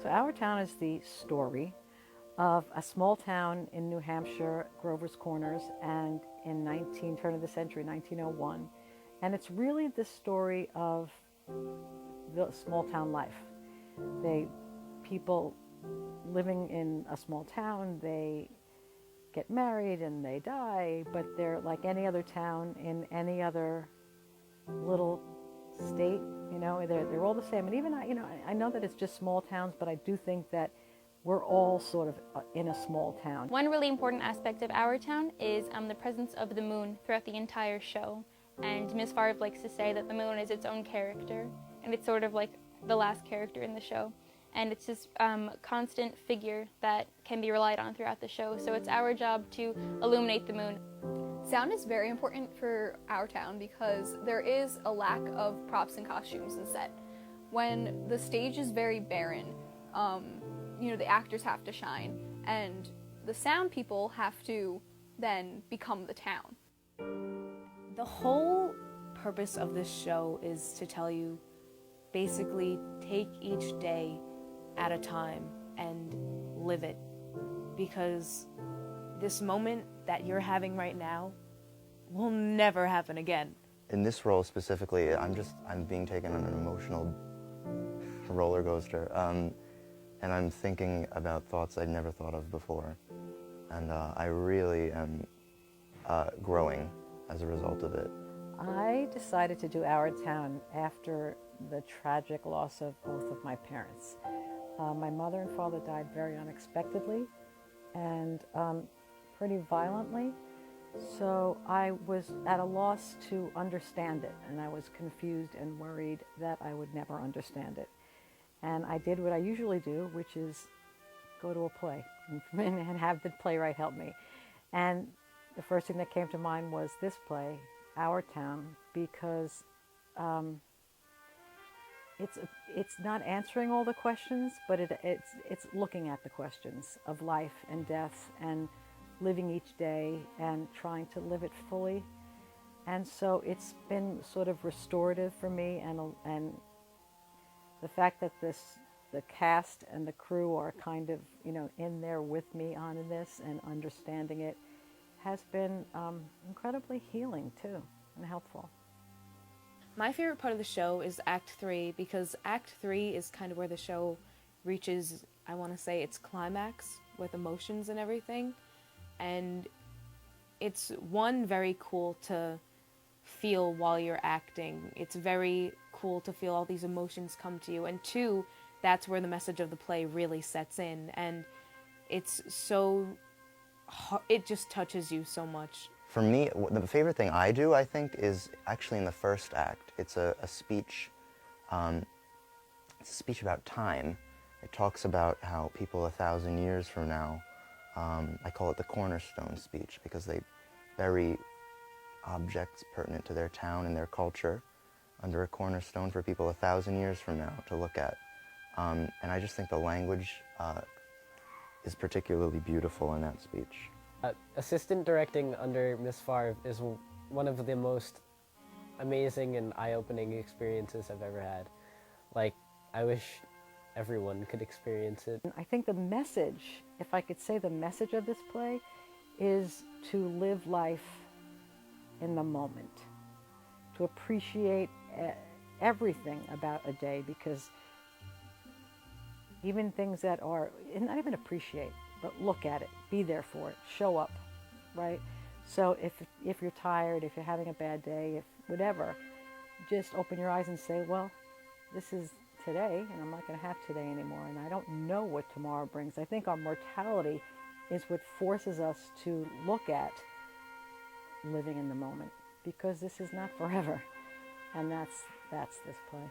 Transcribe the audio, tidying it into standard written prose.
So Our Town is the story of a small town in New Hampshire, Grover's Corners, and in turn of the century, 1901. And it's really the story of the small town life. People living in a small town, they get married and they die, but they're like any other town in any other little state, they're all the same. And even I know that it's just small towns, but I do think that we're all sort of in a small town. One really important aspect of Our Town is the presence of the moon throughout the entire show. And Miss Favre likes to say that the moon is its own character, and it's sort of like the last character in the show. And it's this constant figure that can be relied on throughout the show. So it's our job to illuminate the moon. Sound is very important for Our Town because there is a lack of props and costumes in set. When the stage is very barren, the actors have to shine, and the sound people have to then become the town. The whole purpose of this show is to tell you, basically, take each day at a time and live it, because this moment that you're having right now will never happen again. In this role specifically, I'm being taken on an emotional roller coaster, and I'm thinking about thoughts I'd never thought of before, and I really am growing as a result of it. I decided to do Our Town after the tragic loss of both of my parents. My mother and father died very unexpectedly and pretty violently. So I was at a loss to understand it, and I was confused and worried that I would never understand it. And I did what I usually do, which is go to a play and have the playwright help me. And the first thing that came to mind was this play, Our Town, because it's not answering all the questions, but it's looking at the questions of life and death and living each day and trying to live it fully. And so it's been sort of restorative for me, and the fact that the cast and the crew are kind of in there with me on this and understanding it has been incredibly healing too and helpful. My favorite part of the show is Act 3, because Act 3 is kind of where the show reaches, I want to say, its climax with emotions and everything. And it's, one, very cool to feel while you're acting. It's very cool to feel all these emotions come to you. And two, that's where the message of the play really sets in. And it's so, it just touches you so much. For me, the favorite thing I do, I think, is actually in the first act. It's a speech. It's a speech about time. It talks about how people 1,000 years from now, I call it the cornerstone speech, because they bury objects pertinent to their town and their culture under a cornerstone for people 1,000 years from now to look at. And I just think the language is particularly beautiful in that speech. Assistant directing under Miss Favre is one of the most amazing and eye-opening experiences I've ever had. Like, I wish everyone could experience it. I think the message, if I could say the message of this play, is to live life in the moment, to appreciate everything about a day, because even things that are, not even appreciate, but look at it, be there for it, show up, right? So if you're tired, if you're having a bad day, if whatever, just open your eyes and say, well, this is today, and I'm not going to have today anymore, and I don't know what tomorrow brings. I think our mortality is what forces us to look at living in the moment, because this is not forever, and that's this play.